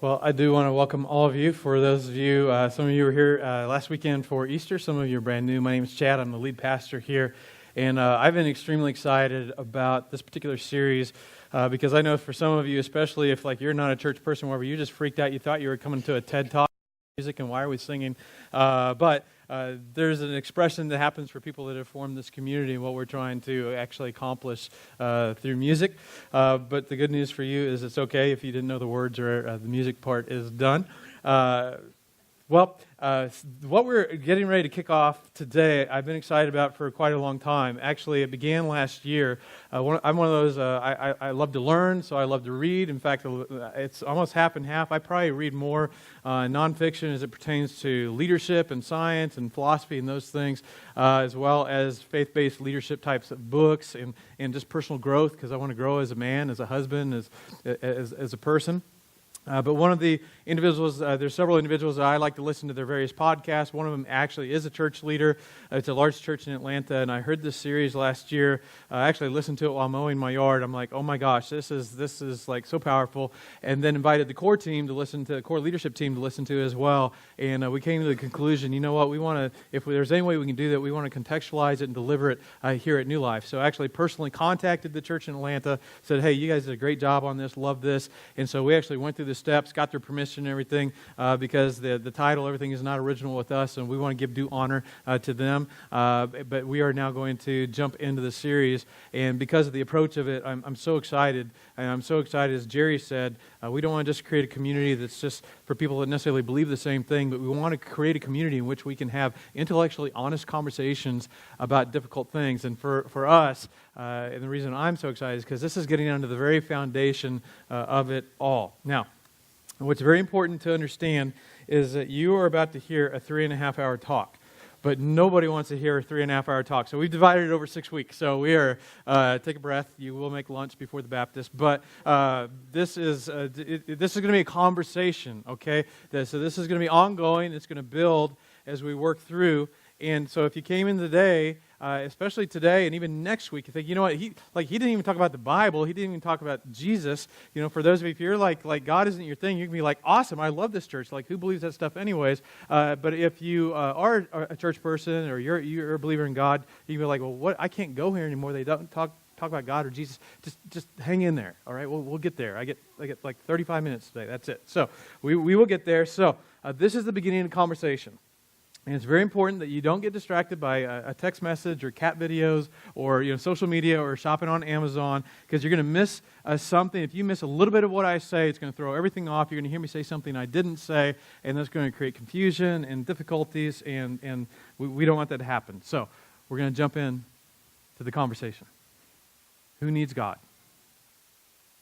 Well, I do want to welcome all of you. For those of you, some of you were here last weekend for Easter. Some of you are brand new. My name is Chad. I'm the lead pastor here. And I've been extremely excited about this particular series because I know for some of you, especially if you're not a church person, wherever you just freaked out, you thought you were coming to a TED Talk, music, and why are we singing? But there's an expression that happens for people that have formed this community and what we're trying to actually accomplish through music. But the good news for you is it's okay if you didn't know the words or the music part is done. What we're getting ready to kick off today, I've been excited about for quite a long time. Actually, it began last year. I'm one of those, I love to learn, so I love to read. In fact, it's almost half and half. I probably read more nonfiction as it pertains to leadership and science and philosophy and those things, as well as faith-based leadership types of books and just personal growth, because I want to grow as a man, as a husband, as a person. But one of the individuals, there's several individuals that I like to listen to their various podcasts. One of them actually is a church leader. It's a large church in Atlanta, and I heard this series last year. I actually listened to it while mowing my yard. I'm like, oh my gosh, this is like so powerful. And then invited the core team to listen to, core leadership team to listen to as well. And we came to the conclusion, you know what, we want to, if there's any way we can do that, we want to contextualize it and deliver it here at New Life. So I actually personally contacted the church in Atlanta, said, hey, you guys did a great job on this, love this. And so we actually went through the steps, got their permission and everything, because the title, everything is not original with us, and we want to give due honor to them. But we are now going to jump into the series, and because of the approach of it, I'm so excited. And I'm so excited, as Jerry said, we don't want to just create a community that's just for people that necessarily believe the same thing, but we want to create a community in which we can have intellectually honest conversations about difficult things. And for us, and the reason I'm so excited is because this is getting onto the very foundation of it all. Now, what's very important to understand is that you are about to hear a 3.5-hour talk, but nobody wants to hear a 3.5-hour talk. So we've divided it over 6 weeks. So we are, take a breath, you will make lunch before the Baptist, but this is going to be a conversation, okay? So this is going to be ongoing, it's going to build as we work through. And so if you came in today, especially today and even next week, you think, you know what, he didn't even talk about the Bible, he didn't even talk about Jesus. You know, for those of you, if you're like God isn't your thing, you can be like, awesome, I love this church. Like, who believes that stuff anyways? But if you are a church person or you're a believer in God, you can be like, well, what? I can't go here anymore. They don't talk about God or Jesus. Just hang in there. All right, we'll get there. I get like 35 minutes today. That's it. So we will get there. So this is the beginning of the conversation. And it's very important that you don't get distracted by a text message or cat videos or social media or shopping on Amazon, because you're going to miss something. If you miss a little bit of what I say, it's going to throw everything off. You're going to hear me say something I didn't say, and that's going to create confusion and difficulties, and we don't want that to happen. So we're going to jump in to the conversation. Who needs God?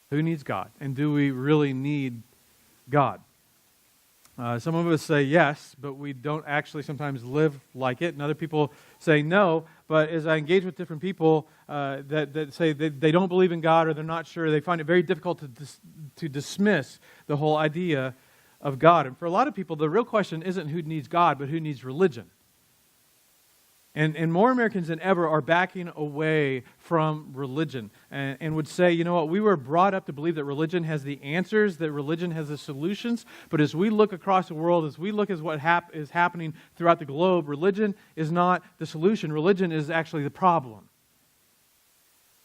Who needs God? And do we really need God? Some of us say yes, but we don't actually sometimes live like it. And other people say no, but as I engage with different people that say they don't believe in God or they're not sure, they find it very difficult to dismiss the whole idea of God. And for a lot of people, the real question isn't who needs God, but who needs religion. And more Americans than ever are backing away from religion and would say, you know what, we were brought up to believe that religion has the answers, that religion has the solutions, but as we look across the world, as we look at what is happening throughout the globe, religion is not the solution. Religion is actually the problem.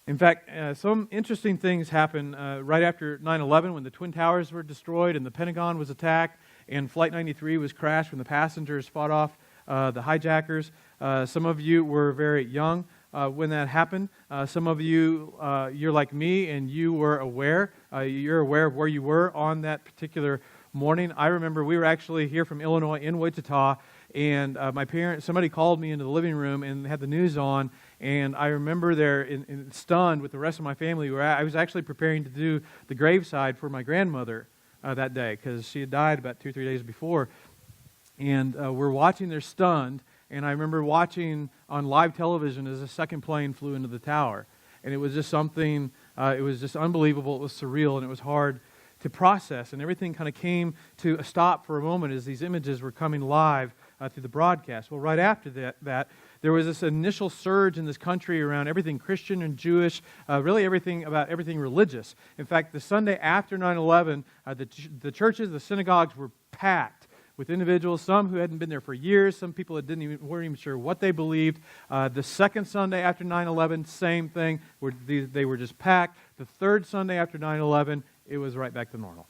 In fact, some interesting things happened right after 9/11 when the Twin Towers were destroyed and the Pentagon was attacked and Flight 93 was crashed when the passengers fought off the hijackers. Some of you were very young when that happened. Some of you, you're like me, and you were aware. You're aware of where you were on that particular morning. I remember we were actually here from Illinois in Wichita, and my parents, somebody called me into the living room and had the news on, and I remember there stunned with the rest of my family. Where I was actually preparing to do the graveside for my grandmother that day because she had died about 2 or 3 days before. And we're watching there stunned, and I remember watching on live television as a second plane flew into the tower. And it was just something, it was just unbelievable, it was surreal, and it was hard to process. And everything kind of came to a stop for a moment as these images were coming live through the broadcast. Well, right after that, there was this initial surge in this country around everything Christian and Jewish, really everything religious. In fact, the Sunday after 9/11, the churches, the synagogues were packed with individuals, some who hadn't been there for years, some people that weren't even sure what they believed. The second Sunday after 9/11, same thing. They were just packed. The third Sunday after 9/11, it was right back to normal.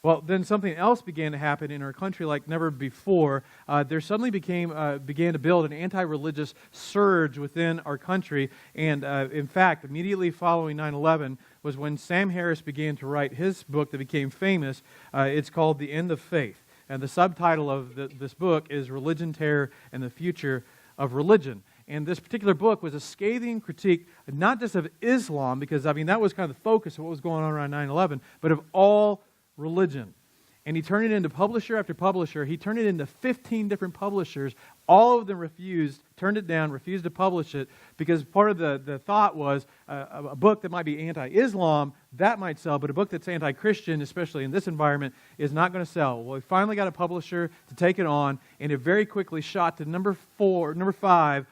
Well, then something else began to happen in our country like never before. There suddenly began to build an anti-religious surge within our country. And in fact, immediately following 9/11 was when Sam Harris began to write his book that became famous. It's called The End of Faith. And the subtitle of this book is Religion, Terror, and the Future of Religion. And this particular book was a scathing critique, not just of Islam, because, that was kind of the focus of what was going on around 9/11, but of all religion. And he turned it into publisher after publisher. He turned it into 15 different publishers. All of them turned it down, refused to publish it, because part of the thought was a book that might be anti-Islam, that might sell, but a book that's anti-Christian, especially in this environment, is not going to sell. Well, we finally got a publisher to take it on, and it very quickly shot to number 5,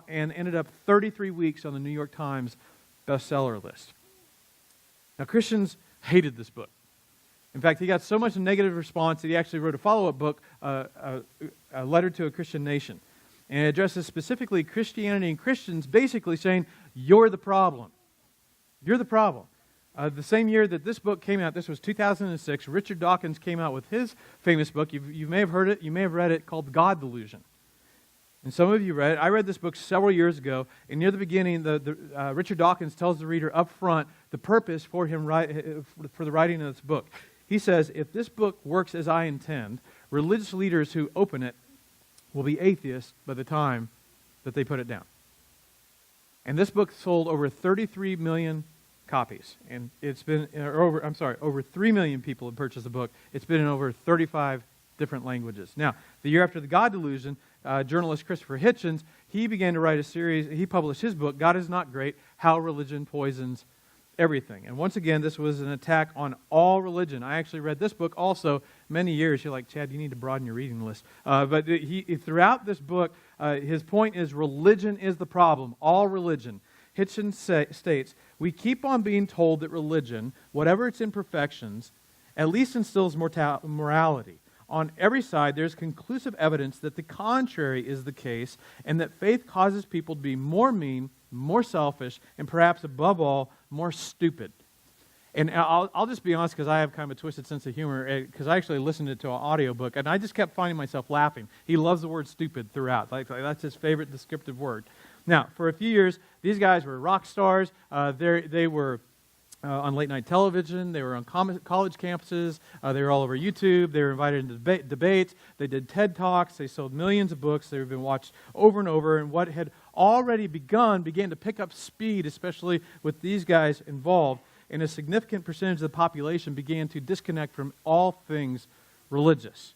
and ended up 33 weeks on the New York Times bestseller list. Now, Christians hated this book. In fact, he got so much negative response that he actually wrote a follow-up book, a letter to a Christian nation. And it addresses specifically Christianity and Christians, basically saying, you're the problem. You're the problem. The same year that this book came out, this was 2006, Richard Dawkins came out with his famous book. You may have heard it, you may have read it, called God Delusion. And some of you read it. I read this book several years ago, and near the beginning, Richard Dawkins tells the reader up front the purpose for the writing of this book. He says, if this book works as I intend, religious leaders who open it will be atheists by the time that they put it down. And this book sold over 33 million copies. And it's been, over 3 million people have purchased the book. It's been in over 35 different languages. Now, the year after the God Delusion, journalist Christopher Hitchens, he began to write a series. He published his book, God is Not Great, How Religion Poisons Everything. And once again, this was an attack on all religion. I actually read this book also many years. You're like, Chad, you need to broaden your reading list. But throughout this book, his point is religion is the problem, all religion. Hitchens states, we keep on being told that religion, whatever its imperfections, at least instills morality. On every side, there's conclusive evidence that the contrary is the case, and that faith causes people to be more mean, more selfish, and perhaps above all, more stupid. And I'll just be honest, because I have kind of a twisted sense of humor, because I actually listened to an audiobook, and I just kept finding myself laughing. He loves the word stupid throughout. Like that's his favorite descriptive word. Now, for a few years, these guys were rock stars. They were on late-night television. They were on college campuses. They were all over YouTube. They were invited into debates. They did TED Talks. They sold millions of books. They've been watched over and over. And what had already began to pick up speed, especially with these guys involved. And a significant percentage of the population began to disconnect from all things religious.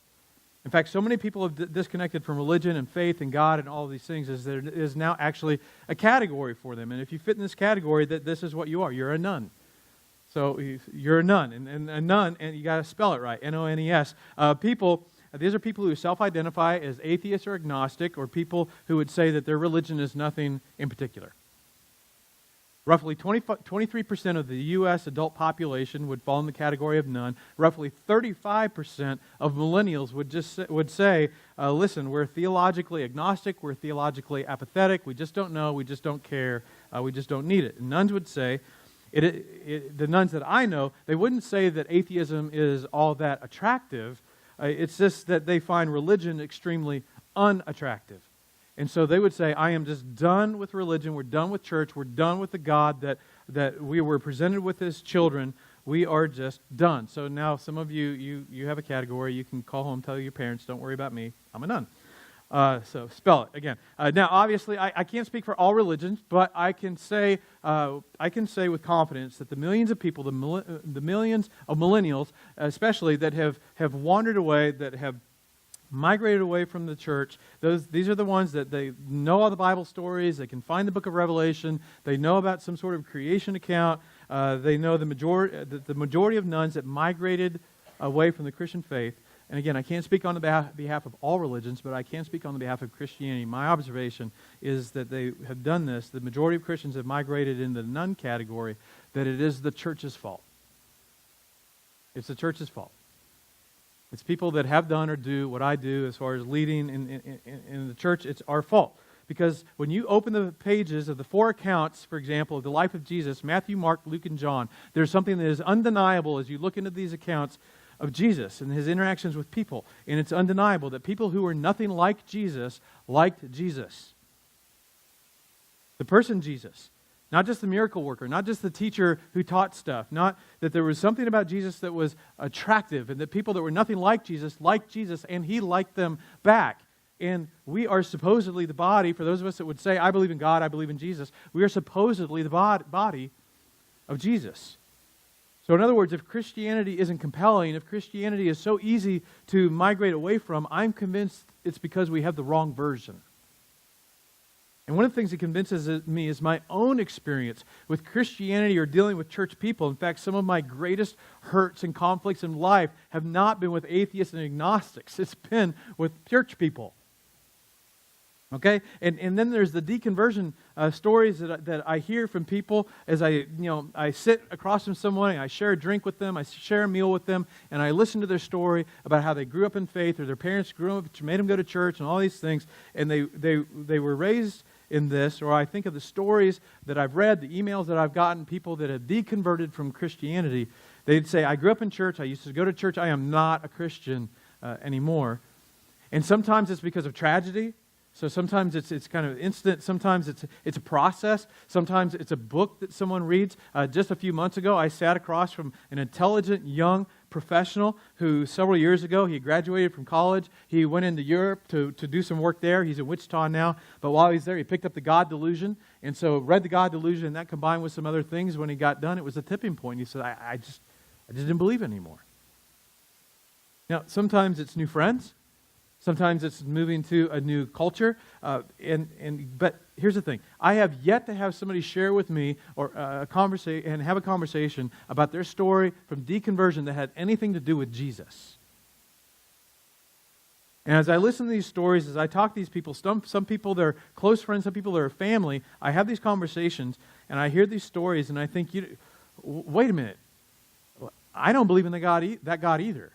In fact, so many people have disconnected from religion and faith and God and all of these things is there is now actually a category for them. And if you fit in this category, that this is what you are. You're a nun. So you're a nun, and a nun, and you got to spell it right, N-O-N-E-S. These are people who self-identify as atheist or agnostic, or people who would say that their religion is nothing in particular. Roughly 23% of the U.S. adult population would fall in the category of none. Roughly 35% of millennials would say, listen, we're theologically agnostic, we're theologically apathetic, we just don't know, we just don't care, we just don't need it. And nuns would say, the nuns that I know, they wouldn't say that atheism is all that attractive. It's just that they find religion extremely unattractive. And so they would say, I am just done with religion, we're done with church, we're done with the God that we were presented with as children, we are just done. So now some of you have a category, you can call home, tell your parents, don't worry about me, I'm a nun. So spell it again. Now, obviously, I can't speak for all religions, but I can say with confidence that the millions of people, the millions of millennials, especially that have wandered away, that have migrated away from the church. These are the ones that they know all the Bible stories. They can find the book of Revelation. They know about some sort of creation account. They know the majority of nuns that migrated away from the Christian faith. and again, I can't speak on the behalf of all religions, but I can speak on the behalf of Christianity. My observation is that they have done this. The majority of Christians have migrated into the none category, that it is the church's fault. It's the church's fault. It's people that have done or do what I do as far as leading in the church. It's our fault. Because when you open the pages of the 4 accounts, for example, of the life of Jesus, Matthew, Mark, Luke, and John, there's something that is undeniable as you look into these accounts of Jesus and his interactions with people. And it's undeniable that people who were nothing like Jesus liked Jesus. The person Jesus. Not just the miracle worker, not just the teacher who taught stuff, not that there was something about Jesus that was attractive and that people that were nothing like Jesus liked Jesus and he liked them back. And we are supposedly the body, for those of us that would say, I believe in God, I believe in Jesus, we are supposedly the body of Jesus. So in other words, if Christianity isn't compelling, if Christianity is so easy to migrate away from, I'm convinced it's because we have the wrong version. And one of the things that convinces me is my own experience with Christianity or dealing with church people. In fact, some of my greatest hurts and conflicts in life have not been with atheists and agnostics. It's been with church people. Okay? And then there's the deconversion stories that I hear from people as I sit across from someone and I share a drink with them, I share a meal with them, and I listen to their story about how they grew up in faith or their parents grew up, made them go to church and all these things, and they were raised in this, or I think of the stories that I've read, the emails that I've gotten, people that have deconverted from Christianity. They'd say, I grew up in church, I used to go to church, I am not a Christian anymore. And sometimes it's because of tragedy. So sometimes it's kind of instant, sometimes it's a process, sometimes it's a book that someone reads. Just a few months ago, I sat across from an intelligent young professional who several years ago, he graduated from college, he went into Europe to do some work there, he's in Wichita now, but while he's there, he picked up the God Delusion, and so read the God Delusion, and that combined with some other things, when he got done, it was a tipping point. He said, I just didn't believe anymore. Now, sometimes it's new friends. Sometimes it's moving to a new culture, but here's the thing: I have yet to have somebody share with me or have a conversation about their story from deconversion that had anything to do with Jesus. And as I listen to these stories, as I talk to these people, some people they're close friends, some people they're family. I have these conversations, and I hear these stories, and I think, wait a minute, I don't believe in that God either.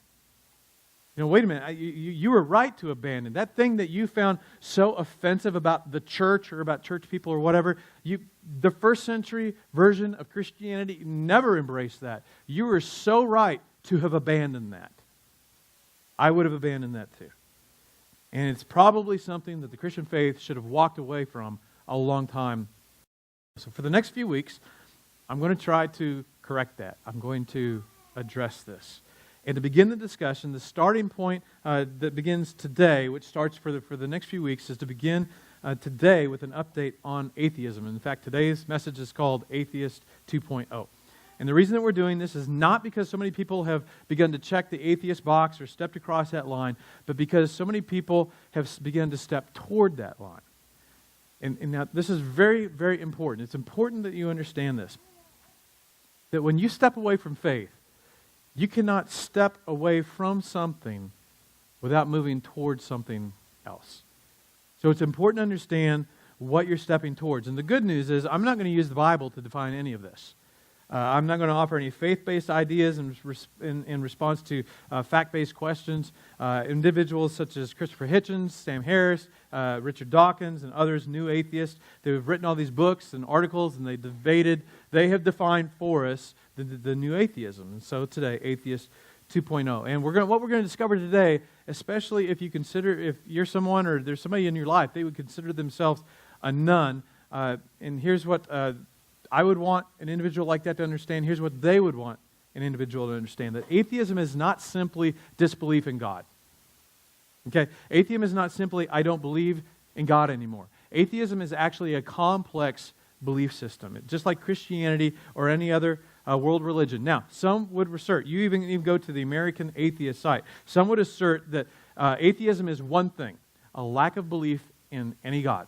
Wait a minute, you were right to abandon. That thing that you found so offensive about the church or about church people or whatever, the first century version of Christianity never embraced that. You were so right to have abandoned that. I would have abandoned that too. And it's probably something that the Christian faith should have walked away from a long time. So for the next few weeks, I'm going to try to correct that. I'm going to address this. And to begin the discussion, the starting point that begins today, which starts for the next few weeks, is to begin today with an update on atheism. In fact, today's message is called Atheist 2.0. And the reason that we're doing this is not because so many people have begun to check the atheist box or stepped across that line, but because so many people have begun to step toward that line. And now this is very, very important. It's important that you understand this. That when you step away from faith, you cannot step away from something without moving towards something else. So it's important to understand what you're stepping towards. And the good news is I'm not going to use the Bible to define any of this. I'm not going to offer any faith-based ideas in response to fact-based questions. Individuals such as Christopher Hitchens, Sam Harris, Richard Dawkins, and others, new atheists, they have written all these books and articles, and they have defined for us the new atheism. And so today, Atheist 2.0. And what we're going to discover today, especially if you're someone or there's somebody in your life, they would consider themselves a none. And here's what I would want an individual like that to understand. Here's what they would want an individual to understand. That atheism is not simply disbelief in God. Okay? Atheism is not simply, I don't believe in God anymore. Atheism is actually a complex belief system, just like Christianity or any other world religion. Now, some would assert, you even go to the American Atheist site, some would assert that atheism is one thing, a lack of belief in any God.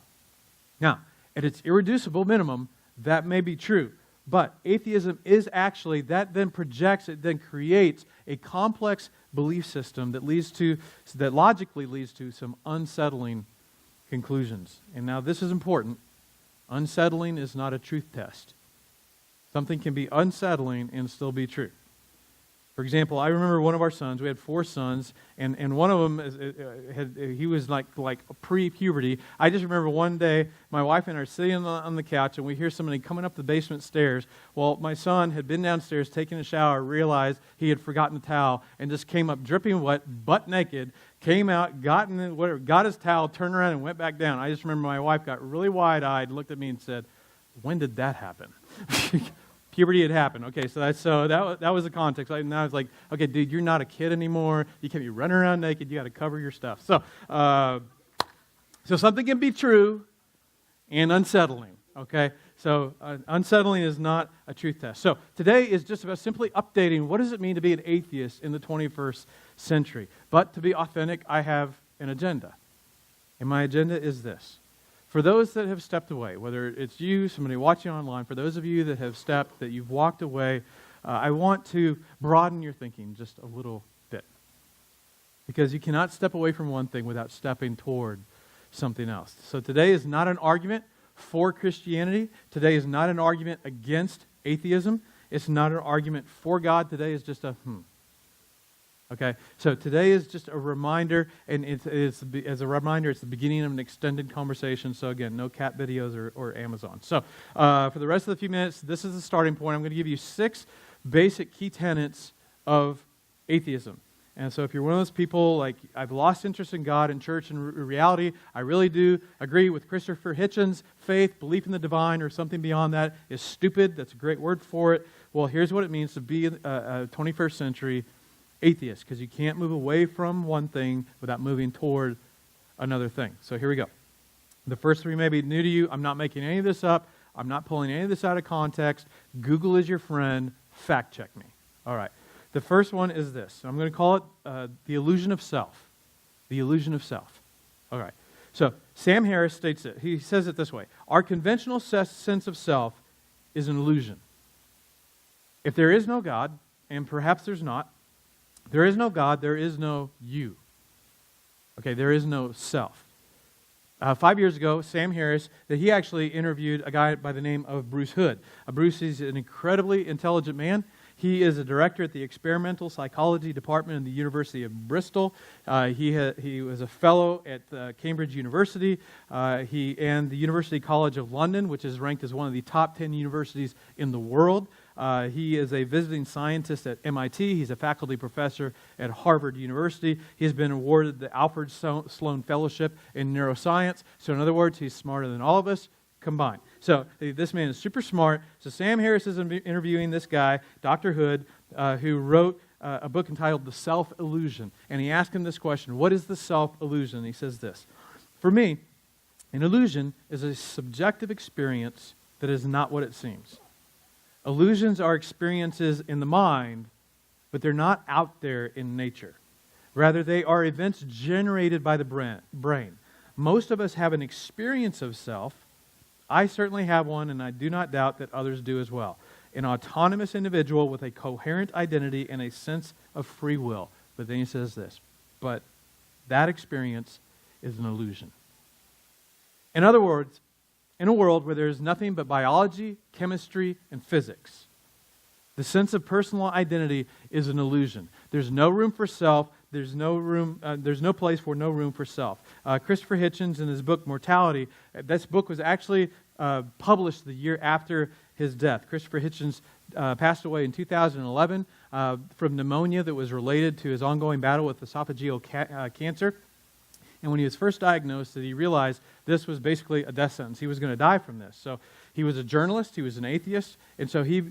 Now, at its irreducible minimum, that may be true, But atheism is actually, that then projects, it then creates a complex belief system that logically leads to some unsettling conclusions. And now this is important. Unsettling is not a truth test. Something can be unsettling and still be true. For example, I remember one of our sons, we had 4 sons, and one of them, he was like pre-puberty. I just remember one day, my wife and I are sitting on the couch, and we hear somebody coming up the basement stairs. Well, my son had been downstairs taking a shower, realized he had forgotten a towel, and just came up dripping wet, butt naked, came out, got his towel, turned around, and went back down. I just remember my wife got really wide-eyed, looked at me and said, "When did that happen?" Puberty had happened. Okay, so that was the context. Now it's like, okay, dude, you're not a kid anymore. You can't be running around naked. You got to cover your stuff. So something can be true and unsettling. Okay, so unsettling is not a truth test. So today is just about simply updating what does it mean to be an atheist in the 21st century. But to be authentic, I have an agenda, and my agenda is this. For those that have stepped away, whether it's you, somebody watching online, for those of you that have stepped, that you've walked away, I want to broaden your thinking just a little bit. Because you cannot step away from one thing without stepping toward something else. So today is not an argument for Christianity. Today is not an argument against atheism. It's not an argument for God. Today is just a Okay, so today is just a reminder, and as a reminder, it's the beginning of an extended conversation. So again, no cat videos or Amazon. So for the rest of the few minutes, this is the starting point. I'm going to give you 6 basic key tenets of atheism. And so if you're one of those people, like, I've lost interest in God and church and reality, I really do agree with Christopher Hitchens, faith, belief in the divine, or something beyond that is stupid. That's a great word for it. Well, here's what it means to be a 21st century atheist, because you can't move away from one thing without moving toward another thing. So here we go. The first 3 may be new to you. I'm not making any of this up. I'm not pulling any of this out of context. Google is your friend. Fact check me. All right. The first one is this. I'm going to call it the illusion of self. The illusion of self. All right. So Sam Harris states it. He says it this way. Our conventional sense of self is an illusion. If there is no God, and perhaps there's not, there is no God, there is no you. Okay, there is no self. 5 years ago, Sam Harris, that he actually interviewed a guy by the name of Bruce Hood. Bruce is an incredibly intelligent man. He is a director at the Experimental Psychology Department in the University of Bristol. He was a fellow at Cambridge University and the University College of London, which is ranked as one of the top 10 universities in the world. He is a visiting scientist at MIT. He's a faculty professor at Harvard University. He has been awarded the Alfred Sloan Fellowship in Neuroscience. So in other words, he's smarter than all of us combined. So this man is super smart. So Sam Harris is interviewing this guy, Dr. Hood, who wrote a book entitled The Self-Illusion. And he asked him this question, what is the self-illusion? He says this, for me, an illusion is a subjective experience that is not what it seems. Illusions are experiences in the mind, but they're not out there in nature. Rather, they are events generated by the brain. Most of us have an experience of self. I certainly have one, and I do not doubt that others do as well. An autonomous individual with a coherent identity and a sense of free will. But then he says this, but that experience is an illusion. In other words, in a world where there is nothing but biology, chemistry, and physics, the sense of personal identity is an illusion. There's no room for self. There's no place for no room for self. Christopher Hitchens, in his book Mortality, this book was actually published the year after his death. Christopher Hitchens passed away in 2011 from pneumonia that was related to his ongoing battle with esophageal cancer. And when he was first diagnosed, he realized this was basically a death sentence. He was going to die from this. So he was a journalist, he was an atheist, and so he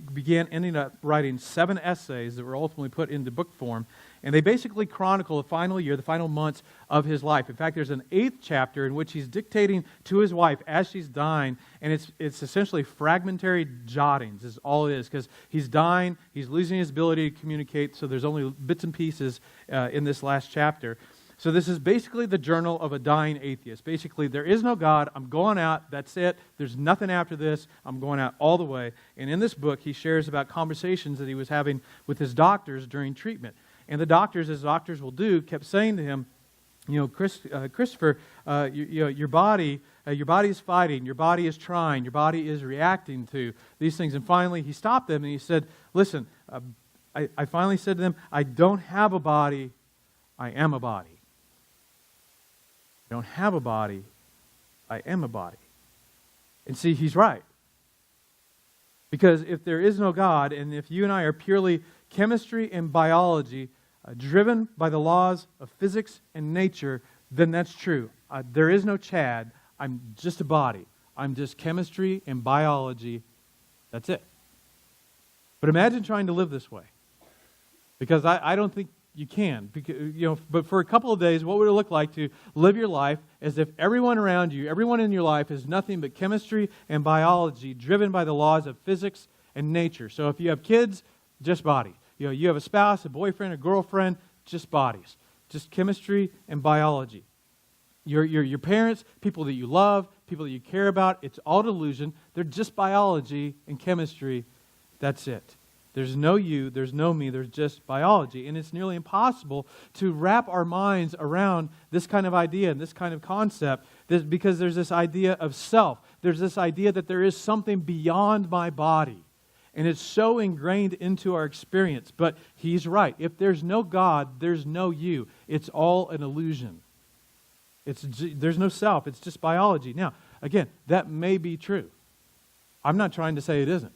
ended up writing 7 essays that were ultimately put into book form. And they basically chronicle the final year, the final months of his life. In fact, there's an 8th chapter in which he's dictating to his wife as she's dying, and it's essentially fragmentary jottings is all it is, because he's dying, he's losing his ability to communicate, so there's only bits and pieces in this last chapter. So this is basically the journal of a dying atheist. Basically, there is no God. I'm going out. That's it. There's nothing after this. I'm going out all the way. And in this book, he shares about conversations that he was having with his doctors during treatment. And the doctors, as doctors will do, kept saying to him, Christopher, your body is fighting. Your body is trying. Your body is reacting to these things. And finally, he stopped them and he said, listen, I finally said to them, I don't have a body. I am a body. I don't have a body. I am a body. And see, he's right. Because if there is no God, and if you and I are purely chemistry and biology, driven by the laws of physics and nature, then that's true. There is no Chad. I'm just a body. I'm just chemistry and biology. That's it. But imagine trying to live this way. Because I don't think you can. Because, but for a couple of days, what would it look like to live your life as if everyone around you, everyone in your life is nothing but chemistry and biology driven by the laws of physics and nature? So if you have kids, just body. You have a spouse, a boyfriend, a girlfriend, just bodies. Just chemistry and biology. Your parents, people that you love, people that you care about, it's all delusion. They're just biology and chemistry. That's it. There's no you, there's no me, there's just biology. And it's nearly impossible to wrap our minds around this kind of idea and this kind of concept because there's this idea of self. There's this idea that there is something beyond my body. And it's so ingrained into our experience. But he's right. If there's no God, there's no you. It's all an illusion. There's no self. It's just biology. Now, again, that may be true. I'm not trying to say it isn't.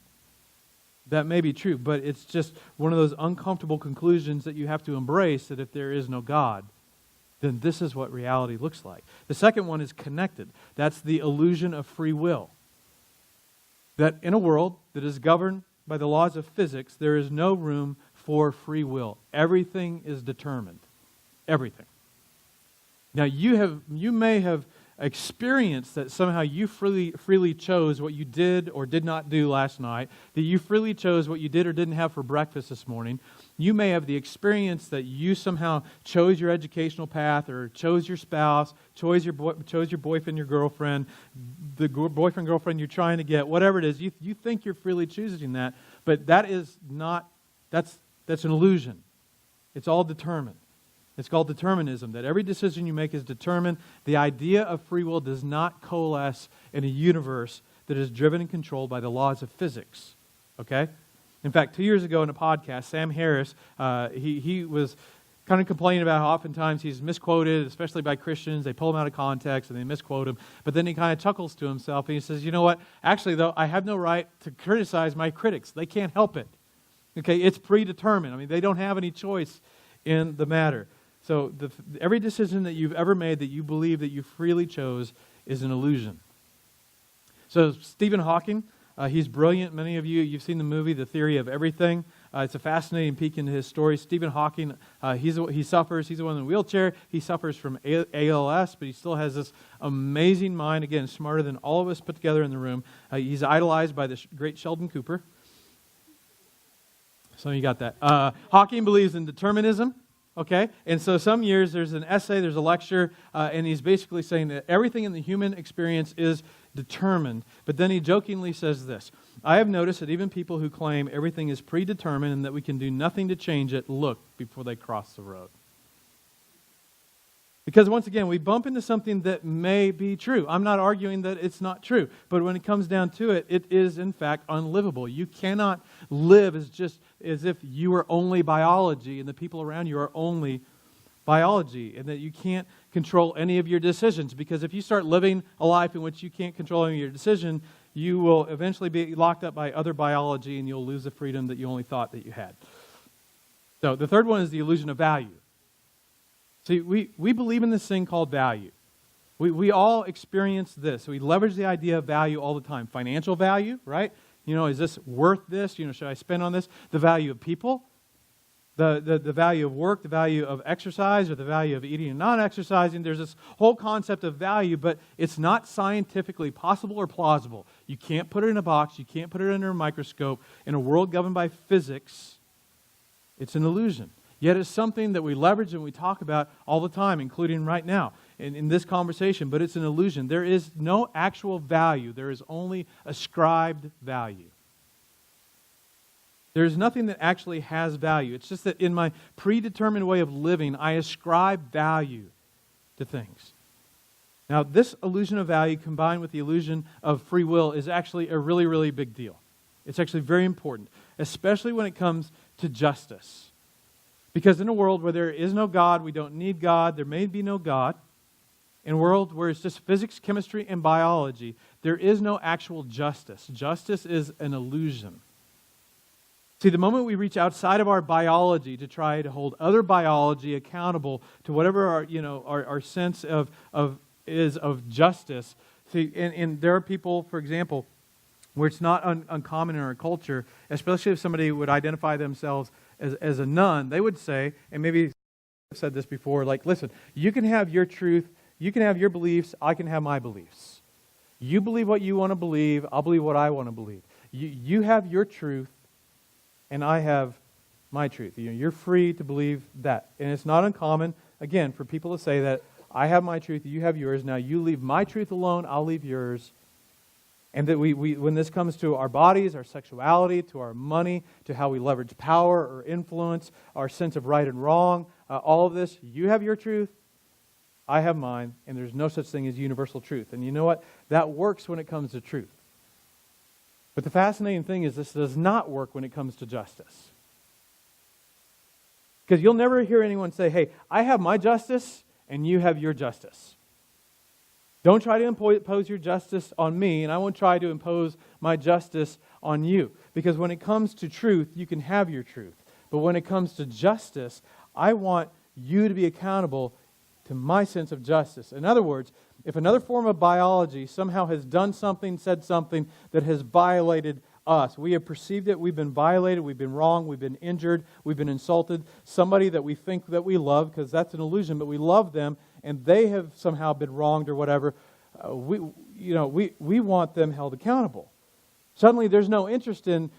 That may be true, but it's just one of those uncomfortable conclusions that you have to embrace, that if there is no God, then this is what reality looks like. The second one is connected. That's the illusion of free will. That in a world that is governed by the laws of physics, there is no room for free will. Everything is determined. Everything. Now, you may have experienced that somehow you freely chose what you did or did not do last night, that you freely chose what you did or didn't have for breakfast this morning. You may have the experience that you somehow chose your educational path or chose your spouse, chose your boyfriend, your girlfriend, the boyfriend, girlfriend you're trying to get, whatever it is. You think you're freely choosing that, but that is not, that's an illusion. It's all determined. It's called determinism, that every decision you make is determined. The idea of free will does not coalesce in a universe that is driven and controlled by the laws of physics. Okay? In fact, 2 years ago in a podcast, Sam Harris, he was kind of complaining about how oftentimes he's misquoted, especially by Christians. They pull him out of context and they misquote him. But then he kind of chuckles to himself and he says, you know what? Actually, though, I have no right to criticize my critics. They can't help it. Okay? It's predetermined. I mean, they don't have any choice in the matter. So every decision that you've ever made that you believe that you freely chose is an illusion. So Stephen Hawking, he's brilliant. Many of you've seen the movie, The Theory of Everything. It's a fascinating peek into his story. Stephen Hawking, he suffers. He's the one in a wheelchair. He suffers from ALS, but he still has this amazing mind. Again, smarter than all of us put together in the room. He's idolized by the great Sheldon Cooper. So you got that. Hawking believes in determinism. Okay, and so some years there's an essay, there's a lecture, and he's basically saying that everything in the human experience is determined. But then he jokingly says this: I have noticed that even people who claim everything is predetermined and that we can do nothing to change it, look before they cross the road. Because once again, we bump into something that may be true. I'm not arguing that it's not true. But when it comes down to it, it is in fact unlivable. You cannot live as if you are only biology and the people around you are only biology, and that you can't control any of your decisions. Because if you start living a life in which you can't control any of your decision, you will eventually be locked up by other biology and you'll lose the freedom that you only thought that you had. So the third one is the illusion of value. See, we believe in this thing called value. We all experience this. We leverage the idea of value all the time. Financial value, right? Is this worth this? Should I spend on this? The value of people, the value of work, the value of exercise, or the value of eating and not exercising. There's this whole concept of value, but it's not scientifically possible or plausible. You can't put it in a box. You can't put it under a microscope. In a world governed by physics, it's an illusion. Yet it's something that we leverage and we talk about all the time, including right now in this conversation, but it's an illusion. There is no actual value. There is only ascribed value. There is nothing that actually has value. It's just that in my predetermined way of living, I ascribe value to things. Now, this illusion of value combined with the illusion of free will is actually a really, really big deal. It's actually very important, especially when it comes to justice. Because in a world where there is no God, we don't need God, there may be no God. In a world where it's just physics, chemistry, and biology, there is no actual justice. Justice is an illusion. See, the moment we reach outside of our biology to try to hold other biology accountable to whatever our sense of justice. See, and there are people, for example, where it's not uncommon in our culture, especially if somebody would identify themselves as a nun, they would say, and maybe I've said this before, like, listen, you can have your truth, you can have your beliefs, I can have my beliefs. You believe what you want to believe, I'll believe what I want to believe. You have your truth, and I have my truth. You're free to believe that. And it's not uncommon, again, for people to say that, I have my truth, you have yours, now you leave my truth alone, I'll leave yours. And that we when this comes to our bodies, our sexuality, to our money, to how we leverage power or influence, our sense of right and wrong, all of this, you have your truth, I have mine, and there's no such thing as universal truth. And you know what? That works when it comes to truth. But the fascinating thing is this does not work when it comes to justice. Because you'll never hear anyone say, hey, I have my justice and you have your justice. Don't try to impose your justice on me, and I won't try to impose my justice on you. Because when it comes to truth, you can have your truth. But when it comes to justice, I want you to be accountable to my sense of justice. In other words, if another form of biology somehow has done something, said something that has violated us, we have perceived it, we've been violated, we've been wrong, we've been injured, we've been insulted, somebody that we think that we love, because that's an illusion, but we love them, and they have somehow been wronged or whatever, we want them held accountable. Suddenly there's no interest in,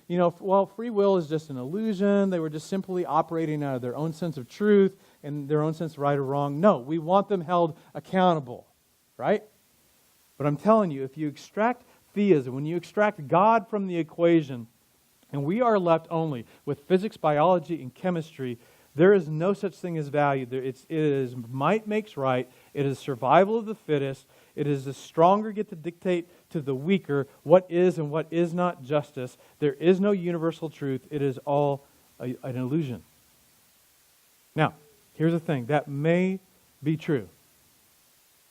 free will is just an illusion, they were just simply operating out of their own sense of truth and their own sense of right or wrong. No, we want them held accountable, right? But I'm telling you, if you extract theism, when you extract God from the equation, and we are left only with physics, biology, and chemistry, there is no such thing as value. It is might makes right. It is survival of the fittest. It is the stronger get to dictate to the weaker what is and what is not justice. There is no universal truth. It is all an illusion. Now, here's the thing. That may be true,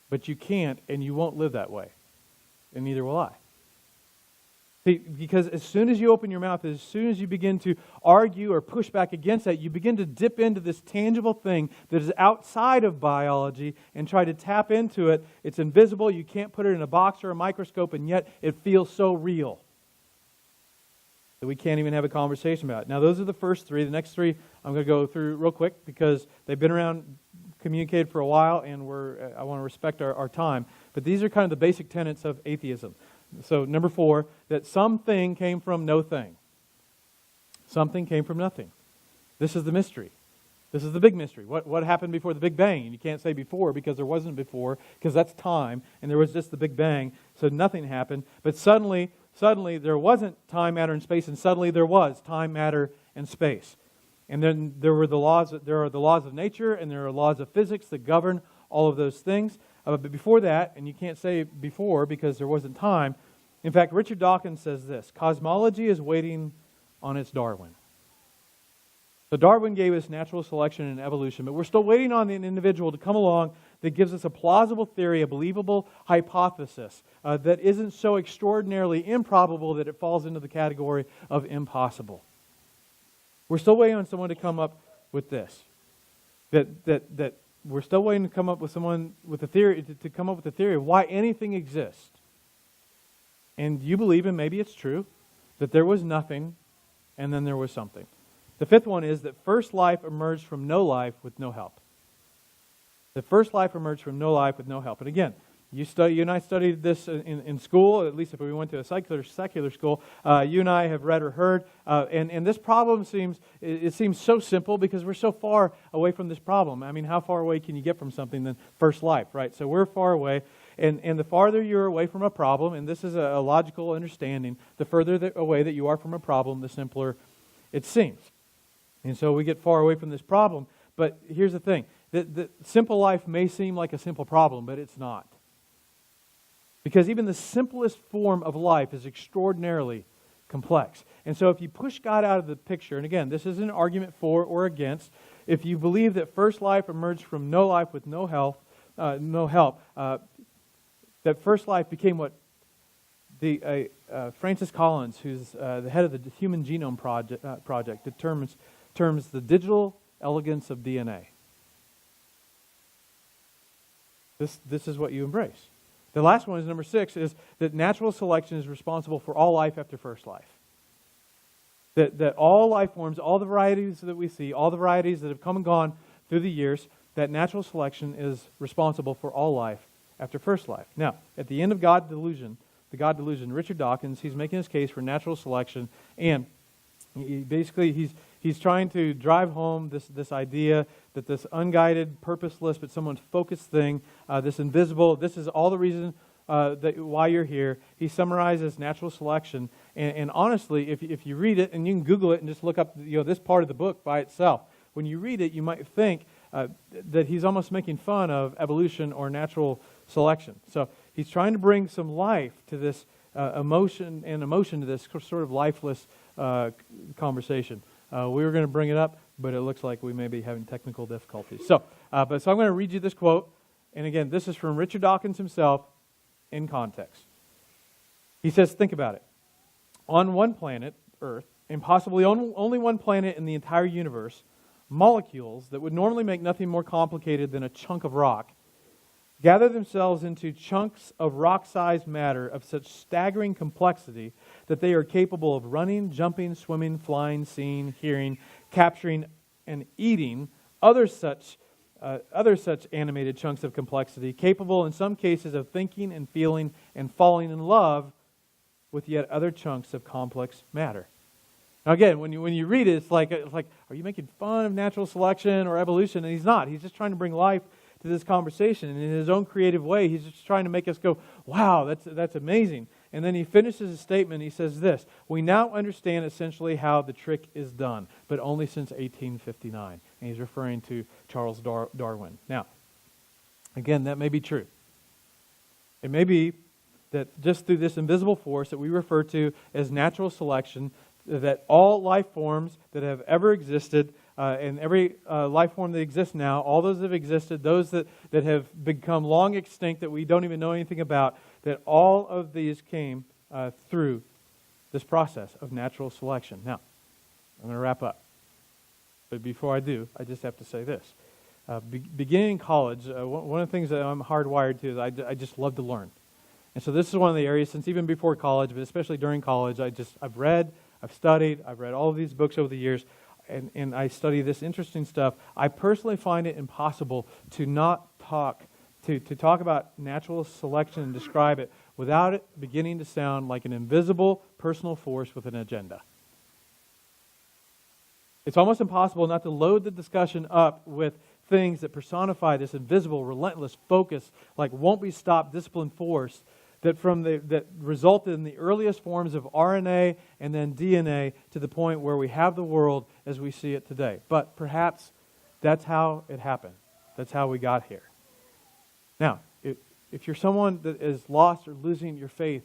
but you can't and you won't live that way, and neither will I. See, because as soon as you open your mouth, as soon as you begin to argue or push back against that, you begin to dip into this tangible thing that is outside of biology and try to tap into it. It's invisible, you can't put it in a box or a microscope, and yet it feels so real that we can't even have a conversation about it. Now, those are the first three. The next three I'm going to go through real quick because they've been around, communicated for a while, and I want to respect our time. But these are kind of the basic tenets of atheism. So, number 4, that something came from no thing. Something came from nothing. This is the mystery. This is the big mystery. What happened before the Big Bang? And you can't say before because there wasn't before, because that's time, and there was just the Big Bang, so nothing happened. But suddenly there wasn't time, matter, and space, and suddenly there was time, matter, and space. And then there are the laws of nature, and there are laws of physics that govern all of those things. But before that, and you can't say before because there wasn't time. In fact, Richard Dawkins says this: cosmology is waiting on its Darwin. So Darwin gave us natural selection and evolution, but we're still waiting on an individual to come along that gives us a plausible theory, a believable hypothesis that isn't so extraordinarily improbable that it falls into the category of impossible. We're still waiting on someone to come up with this. That we're still waiting to come up with someone with a theory, to come up with a theory of why anything exists. And you believe, and maybe it's true, that there was nothing and then there was something. The 5th one is that first life emerged from no life with no help. The first life emerged from no life with no help. And again, You and I studied this in school, at least if we went to a secular school. You and I have read or heard, and this problem seems so simple because we're so far away from this problem. I mean, how far away can you get from something than first life, right? So we're far away, and the farther you're away from a problem, and this is a logical understanding, the further away that you are from a problem, the simpler it seems. And so we get far away from this problem, but here's the thing. The simple life may seem like a simple problem, but it's not. Because even the simplest form of life is extraordinarily complex. And so if you push God out of the picture, and again, this isn't an argument for or against, if you believe that first life emerged from no life with no help, that first life became what Francis Collins, who's the head of the Human Genome Project, terms the digital elegance of DNA. This is what you embrace. The last one is number 6, is that natural selection is responsible for all life after first life. That all life forms, all the varieties that we see, all the varieties that have come and gone through the years, that natural selection is responsible for all life after first life. Now, at the end of the God Delusion, Richard Dawkins, he's making his case for natural selection, and he's trying to drive home this idea that this unguided, purposeless, but somewhat focused thing, this invisible, this is all the reason why you're here. He summarizes natural selection, and honestly, if you read it, and you can Google it and just look up this part of the book by itself, when you read it, you might think that he's almost making fun of evolution or natural selection. So he's trying to bring some life to this emotion to this sort of lifeless conversation. We were going to bring it up, but it looks like we may be having technical difficulties. So I'm going to read you this quote. And again, this is from Richard Dawkins himself in context. He says, think about it. On one planet, Earth, and possibly only one planet in the entire universe, molecules that would normally make nothing more complicated than a chunk of rock gather themselves into chunks of rock-sized matter of such staggering complexity that they are capable of running, jumping, swimming, flying, seeing, hearing, capturing, and eating other such animated chunks of complexity, capable in some cases of thinking and feeling and falling in love with yet other chunks of complex matter. Now again, when you read it, it's like, are you making fun of natural selection or evolution? And he's not. He's just trying to bring life to this conversation, and in his own creative way, he's just trying to make us go, wow, that's amazing. And then he finishes his statement, he says this, we now understand essentially how the trick is done, but only since 1859. And he's referring to Charles Darwin. Now, again, that may be true. It may be that just through this invisible force that we refer to as natural selection, that all life forms that have ever existed, and every life form that exists now, all those that have existed, those that have become long extinct that we don't even know anything about, that all of these came through this process of natural selection. Now, I'm going to wrap up. But before I do, I just have to say this. Beginning in college, one of the things that I'm hardwired to is I just love to learn. And so this is one of the areas, since even before college, but especially during college, I've read, I've studied, I've read all of these books over the years, and I study this interesting stuff. I personally find it impossible to not talk about natural selection and describe it without it beginning to sound like an invisible personal force with an agenda. It's almost impossible not to load the discussion up with things that personify this invisible, relentless focus, like won't be stopped, disciplined force that resulted in the earliest forms of RNA and then DNA to the point where we have the world as we see it today. But perhaps that's how it happened. That's how we got here. Now, if you're someone that is lost or losing your faith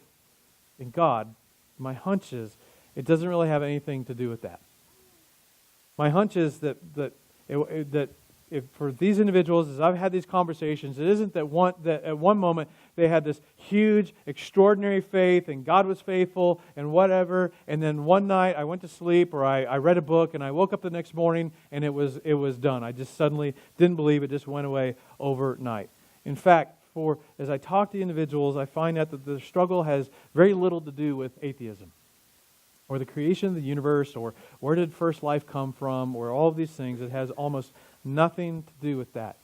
in God, my hunch is it doesn't really have anything to do with that. My hunch is that if for these individuals, as I've had these conversations, it isn't that at one moment they had this huge, extraordinary faith and God was faithful and whatever, and then one night I went to sleep or I read a book and I woke up the next morning and it was done. I just suddenly didn't believe it, just went away overnight. In fact, as I talk to individuals, I find out that the struggle has very little to do with atheism or the creation of the universe or where did first life come from or all of these things. It has almost nothing to do with that.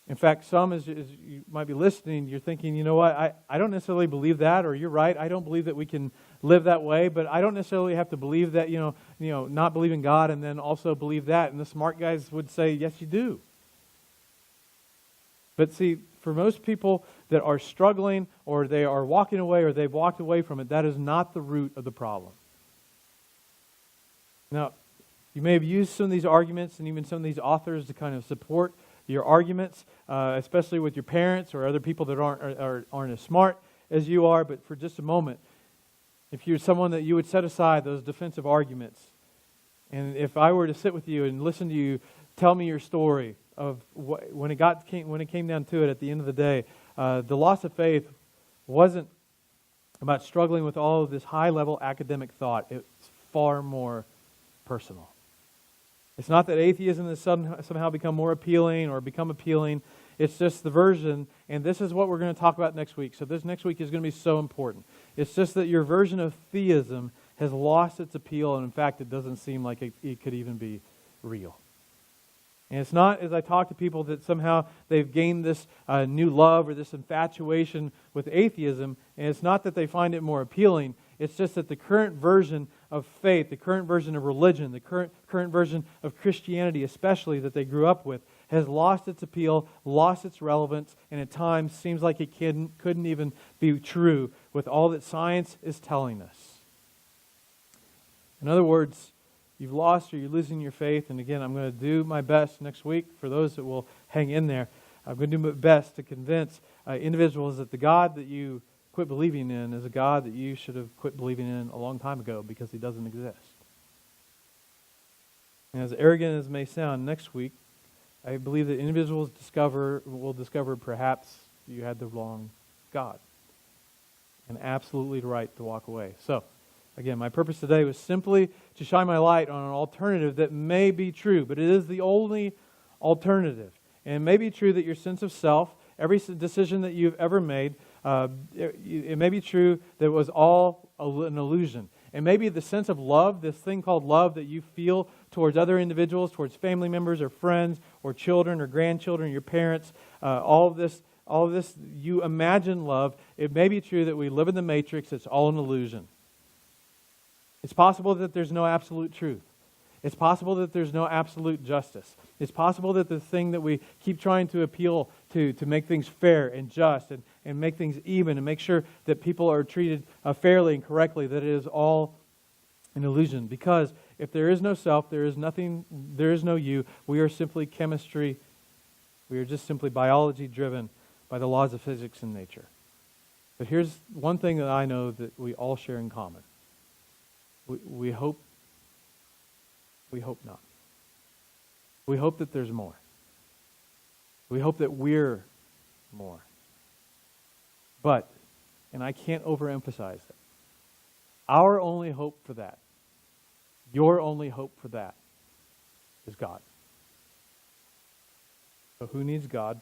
In fact, some, as you might be listening, you're thinking, you know what, I don't necessarily believe that, or you're right, I don't believe that we can live that way, but I don't necessarily have to believe that, not believe in God and then also believe that. And the smart guys would say, yes, you do. But see, for most people that are struggling, or they are walking away, or they've walked away from it, that is not the root of the problem. Now, you may have used some of these arguments and even some of these authors to kind of support your arguments, especially with your parents or other people that aren't as smart as you are. But for just a moment, if you're someone that you would set aside those defensive arguments, and if I were to sit with you and listen to you tell me your story of when it came down to it at the end of the day, the loss of faith wasn't about struggling with all of this high-level academic thought. It's far more personal. It's not that atheism has somehow become more appealing or become appealing. It's just the version, and this is what we're going to talk about next week. So this next week is going to be so important. It's just that your version of theism has lost its appeal, and in fact, it doesn't seem like it could even be real. And it's not, as I talk to people, that somehow they've gained this new love or this infatuation with atheism, and it's not that they find it more appealing. It's just that the current version of faith, the current version of religion, the current version of Christianity especially that they grew up with, has lost its appeal, lost its relevance, and at times seems like it couldn't even be true with all that science is telling us. In other words, you've lost or you're losing your faith, and again, I'm going to do my best next week for those that will hang in there. I'm going to do my best to convince individuals that the God that you quit believing in is a God that you should have quit believing in a long time ago because He doesn't exist. And as arrogant as it may sound, next week, I believe that individuals will discover perhaps you had the wrong God and absolutely right to walk away. So, again, my purpose today was simply to shine my light on an alternative that may be true, but it is the only alternative. And it may be true that your sense of self, every decision that you've ever made, it may be true that it was all an illusion. And maybe the sense of love, this thing called love that you feel towards other individuals, towards family members or friends or children or grandchildren, your parents, all of this, you imagine love. It may be true that we live in the matrix. It's all an illusion. It's possible that there's no absolute truth. It's possible that there's no absolute justice. It's possible that the thing that we keep trying to appeal to make things fair and just and make things even and make sure that people are treated fairly and correctly, that it is all an illusion. Because if there is no self, there is nothing, there is no you. We are simply chemistry. We are just simply biology driven by the laws of physics and nature. But here's one thing that I know that we all share in common. We hope not. We hope that there's more. We hope that we're more. But, and I can't overemphasize it, our only hope for that, your only hope for that, is God. So who needs God?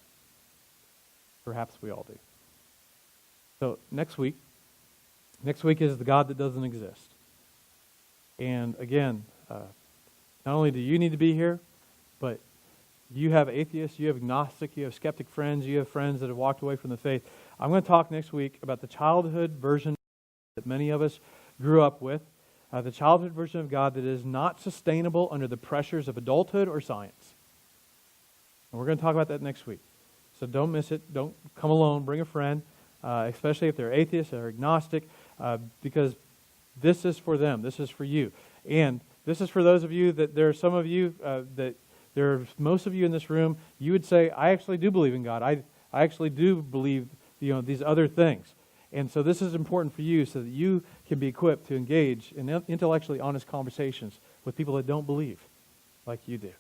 Perhaps we all do. So next week is the God that doesn't exist. And again, not only do you need to be here, but you have atheists, you have agnostic, you have skeptic friends, you have friends that have walked away from the faith. I'm going to talk next week about the childhood version that many of us grew up with, the childhood version of God that is not sustainable under the pressures of adulthood or science. And we're going to talk about that next week. So don't miss it. Don't come alone. Bring a friend, especially if they're atheists or agnostic, because this is for them. This is for you. And this is for those of you that there are some of you that there are most of you in this room, you would say, I actually do believe in God. I actually do believe these other things. And so this is important for you so that you can be equipped to engage in intellectually honest conversations with people that don't believe like you do.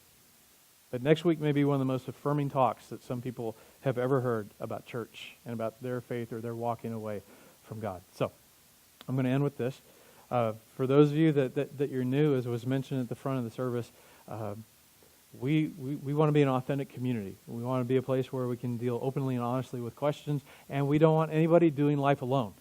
But next week may be one of the most affirming talks that some people have ever heard about church and about their faith or their walking away from God. So I'm going to end with this. For those of you that you're new, as was mentioned at the front of the service, we want to be an authentic community. We want to be a place where we can deal openly and honestly with questions, and we don't want anybody doing life alone.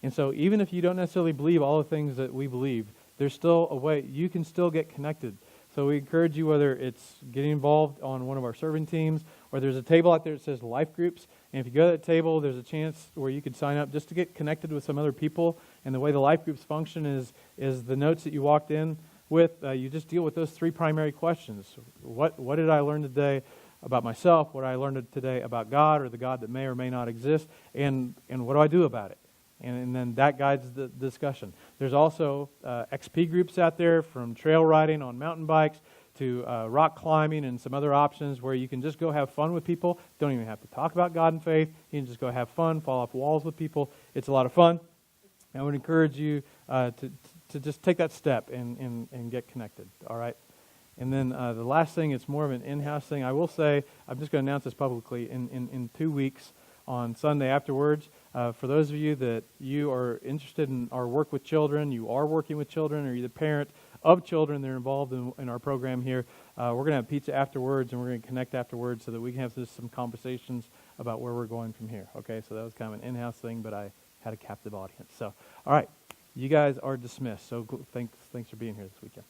And so even if you don't necessarily believe all the things that we believe, there's still a way you can still get connected So we encourage you, whether it's getting involved on one of our serving teams, or there's a table out there that says life groups. And if you go to that table, there's a chance where you could sign up just to get connected with some other people. And the way the life groups function is the notes that you walked in with, you just deal with those three primary questions. What did I learn today about myself? What did I learn today about God, or the God that may or may not exist? And what do I do about it? And then that guides the discussion. There's also XP groups out there, from trail riding on mountain bikes to rock climbing and some other options where you can just go have fun with people. Don't even have to talk about God and faith. You can just go have fun, fall off walls with people. It's a lot of fun. I would encourage you to just take that step and get connected, all right? And then the last thing, it's more of an in-house thing. I will say, I'm just going to announce this publicly, in 2 weeks on Sunday afterwards, for those of you that you are interested in our work with children, you are working with children, or you're the parent of children that are involved in our program here, we're going to have pizza afterwards, and we're going to connect afterwards so that we can have just some conversations about where we're going from here. Okay, so that was kind of an in-house thing, but I had a captive audience. So, all right, you guys are dismissed. So thanks for being here this weekend.